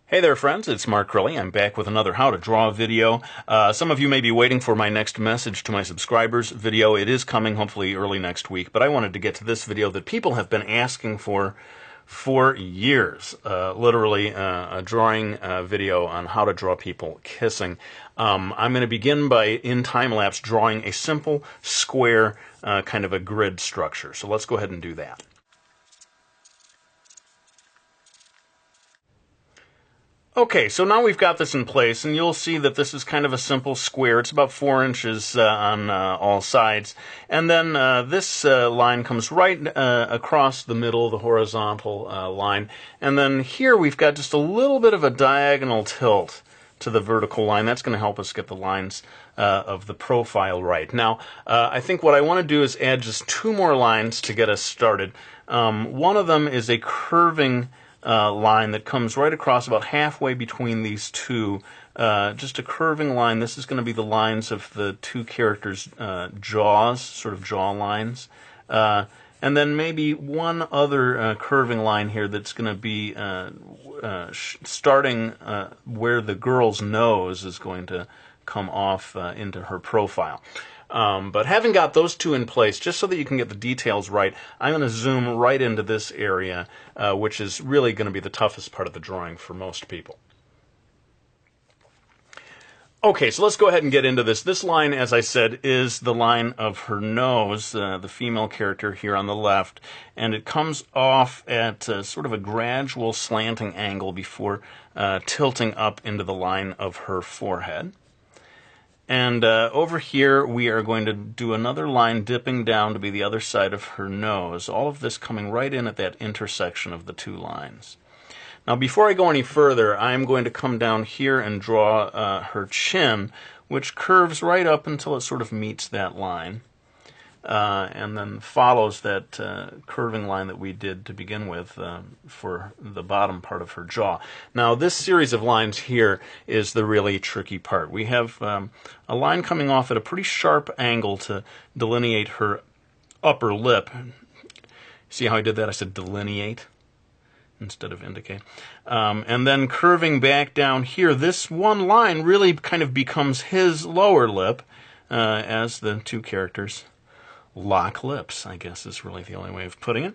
Hey there friends, it's Mark Crilley. I'm back with another How to Draw video. Some of you may be waiting for my next message to my subscribers video. It is coming hopefully early next week, but I wanted to get to this video that people have been asking for years. Literally a drawing video on how to draw people kissing. I'm going to begin by, in time-lapse, drawing a simple square kind of a grid structure. So let's go ahead and do that. Okay, so now we've got this in place, and you'll see that this is kind of a simple square. It's about 4 inches on all sides. And then this line comes right across the middle, the horizontal line. And then here we've got just a little bit of a diagonal tilt to the vertical line. That's going to help us get the lines of the profile right. Now, I think what I want to do is add just 2 more lines to get us started. One of them is a curving line that comes right across about halfway between these two. Just a curving line. This is going to be the lines of the 2 characters' jaws, sort of jaw lines. And then maybe one other curving line here that's going to be starting where the girl's nose is going to come off into her profile. But having got those 2 in place, just so that you can get the details right, I'm going to zoom right into this area, which is really going to be the toughest part of the drawing for most people. Okay, so let's go ahead and get into this. This line, as I said, is the line of her nose, the female character here on the left, and it comes off at sort of a gradual slanting angle before tilting up into the line of her forehead. And over here, we are going to do another line dipping down to be the other side of her nose. All of this coming right in at that intersection of the 2 lines. Now, before I go any further, I'm going to come down here and draw her chin, which curves right up until it sort of meets that line. And then follows that curving line that we did to begin with for the bottom part of her jaw. Now, this series of lines here is the really tricky part. We have a line coming off at a pretty sharp angle to delineate her upper lip. See how I did that? I said delineate instead of indicate. And then curving back down here, this one line really kind of becomes his lower lip as the 2 characters lock lips, I guess is really the only way of putting it.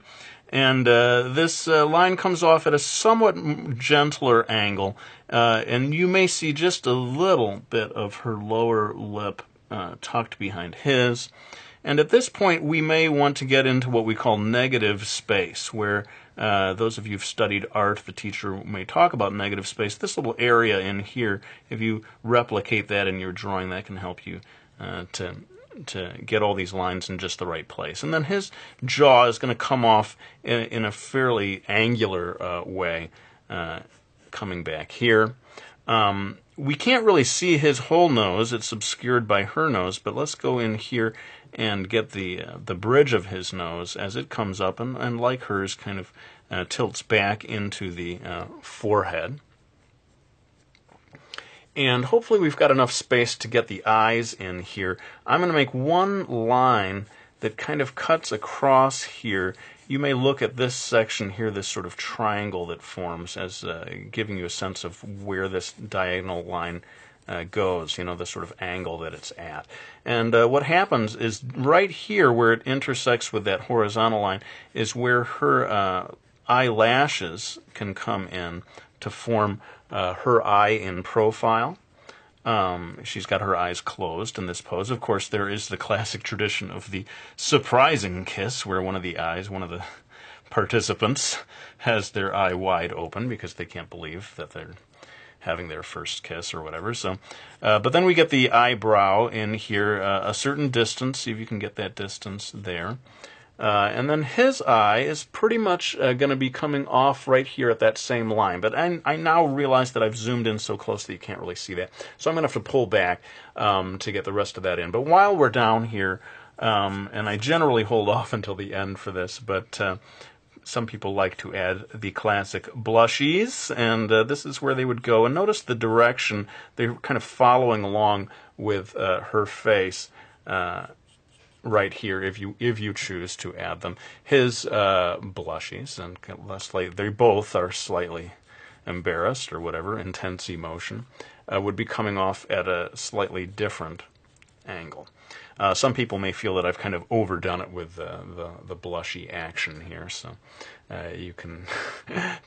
And this line comes off at a somewhat gentler angle, and you may see just a little bit of her lower lip tucked behind his. And at this point, we may want to get into what we call negative space, where those of you who've studied art, the teacher may talk about negative space. This little area in here, if you replicate that in your drawing, that can help you to get all these lines in just the right place. And then his jaw is going to come off in a fairly angular way, coming back here. We can't really see his whole nose. It's obscured by her nose, but let's go in here and get the bridge of his nose as it comes up and like hers, kind of tilts back into the forehead. And hopefully we've got enough space to get the eyes in here. I'm going to make one line that kind of cuts across here. You may look at this section here, this sort of triangle that forms, as giving you a sense of where this diagonal line goes, you know, the sort of angle that it's at. And what happens is right here where it intersects with that horizontal line is where her eyelashes can come in to form her eye in profile. She's got her eyes closed in this pose. Of course, there is the classic tradition of the surprising kiss, where one of the participants has their eye wide open because they can't believe that they're having their first kiss or whatever. So, but then we get the eyebrow in here, a certain distance. See if you can get that distance there. And then his eye is pretty much going to be coming off right here at that same line. But I now realize that I've zoomed in so close that you can't really see that. So I'm going to have to pull back to get the rest of that in. But while we're down here, and I generally hold off until the end for this, but some people like to add the classic blushies, and this is where they would go. And notice the direction. They're kind of following along with her face. Right here, if you choose to add them. His blushies, and they both are slightly embarrassed or whatever, intense emotion, would be coming off at a slightly different angle. Some people may feel that I've kind of overdone it with the blushy action here, so you can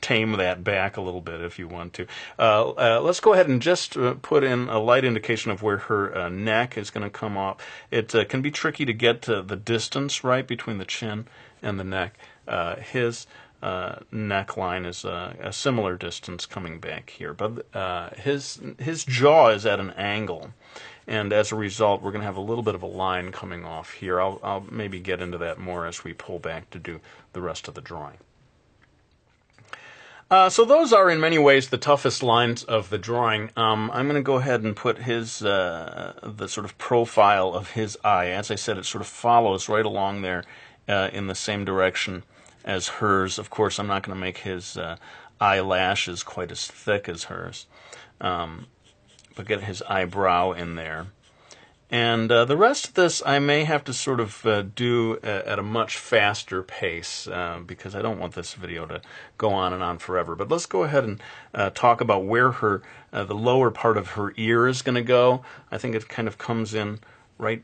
tame that back a little bit if you want to. Let's go ahead and just put in a light indication of where her neck is going to come off. It can be tricky to get the distance right between the chin and the neck. His neckline is a similar distance coming back here, but his jaw is at an angle. And as a result, we're going to have a little bit of a line coming off here. I'll maybe get into that more as we pull back to do the rest of the drawing. So those are in many ways the toughest lines of the drawing. I'm going to go ahead and put his the sort of profile of his eye. As I said, it sort of follows right along there in the same direction as hers. Of course, I'm not going to make his eyelashes quite as thick as hers. But get his eyebrow in there. And the rest of this I may have to sort of do at a much faster pace because I don't want this video to go on and on forever. But let's go ahead and talk about where her the lower part of her ear is going to go. I think it kind of comes in right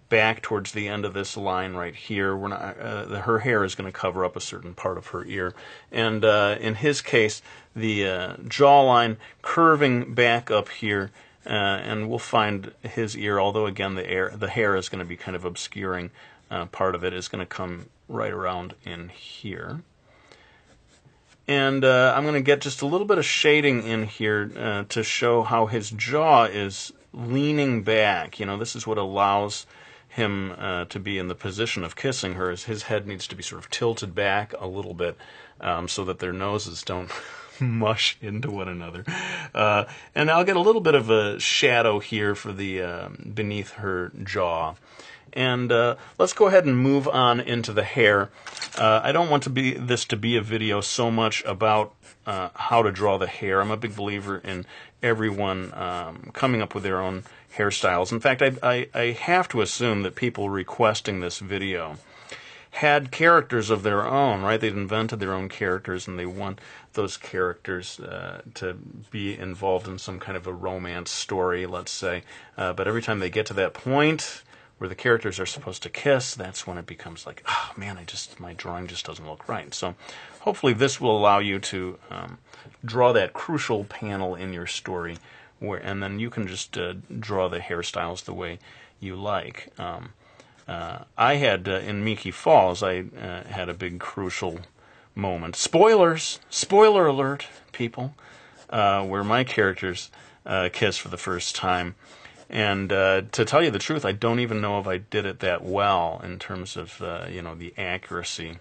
back towards the end of this line right here. We're not, her hair is going to cover up a certain part of her ear. And in his case, the jawline curving back up here, and we'll find his ear, although again the hair is going to be kind of obscuring part of it, is going to come right around in here. And I'm going to get just a little bit of shading in here to show how his jaw is leaning back. You know, this is what allows him to be in the position of kissing her, is his head needs to be sort of tilted back a little bit so that their noses don't mush into one another. And I'll get a little bit of a shadow here for the beneath her jaw. And let's go ahead and move on into the hair. I don't want this to be a video so much about how to draw the hair. I'm a big believer in everyone coming up with their own hairstyles. In fact, I have to assume that people requesting this video had characters of their own, right? They'd invented their own characters, and they want those characters to be involved in some kind of a romance story, let's say. But every time they get to that point where the characters are supposed to kiss, that's when it becomes like, oh man, my drawing just doesn't look right. So hopefully this will allow you to draw that crucial panel in your story, and then you can just draw the hairstyles the way you like. I had, in Miki Falls, I had a big crucial moment. Spoilers! Spoiler alert, people! Where my characters kiss for the first time. And to tell you the truth, I don't even know if I did it that well in terms of the accuracy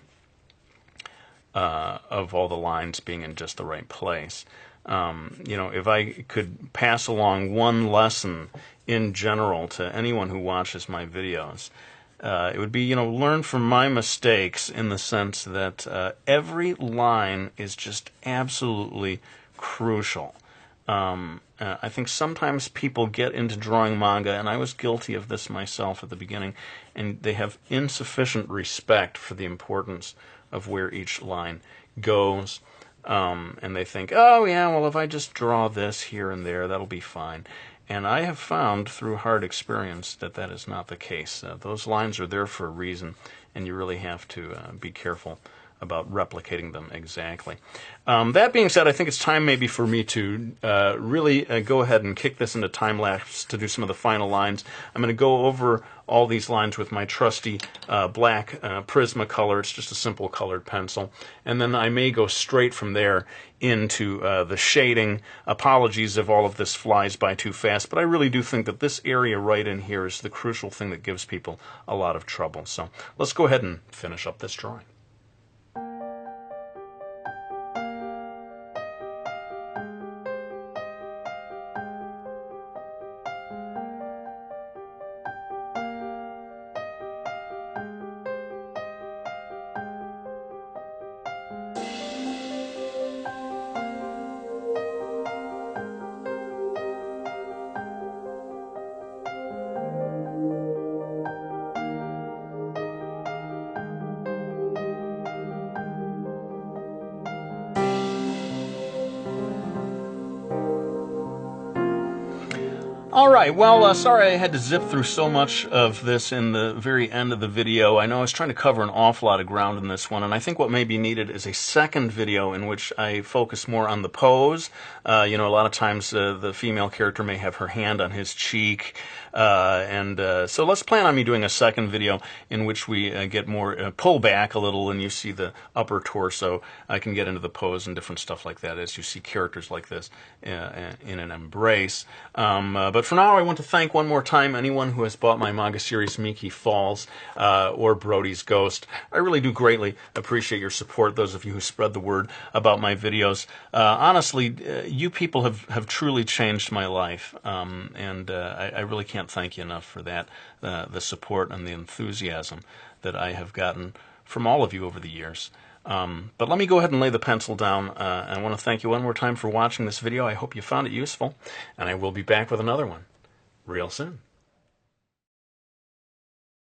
of all the lines being in just the right place. If I could pass along one lesson in general to anyone who watches my videos, it would be, learn from my mistakes in the sense that every line is just absolutely crucial. I think sometimes people get into drawing manga, and I was guilty of this myself at the beginning, and they have insufficient respect for the importance of where each line goes. And they think, oh yeah, well if I just draw this here and there, that'll be fine. And I have found through hard experience that that is not the case. Those lines are there for a reason, and you really have to be careful about replicating them exactly. That being said, I think it's time maybe for me to really go ahead and kick this into time-lapse to do some of the final lines. I'm going to go over all these lines with my trusty black Prismacolor. It's just a simple colored pencil. And then I may go straight from there into the shading. Apologies if all of this flies by too fast, but I really do think that this area right in here is the crucial thing that gives people a lot of trouble. So let's go ahead and finish up this drawing. All right, well, sorry I had to zip through so much of this in the very end of the video. I know I was trying to cover an awful lot of ground in this one, and I think what may be needed is a second video in which I focus more on the pose. A lot of times the female character may have her hand on his cheek, so let's plan on me doing a second video in which we get more, pull back a little and you see the upper torso. I can get into the pose and different stuff like that as you see characters like this in an embrace. But for now, I want to thank one more time anyone who has bought my manga series Miki Falls or Brody's Ghost. I really do greatly appreciate your support, those of you who spread the word about my videos. Honestly, you people have truly changed my life, and I really can't thank you enough for that, the support and the enthusiasm that I have gotten from all of you over the years. But let me go ahead and lay the pencil down. I want to thank you one more time for watching this video. I hope you found it useful, and I will be back with another one real soon.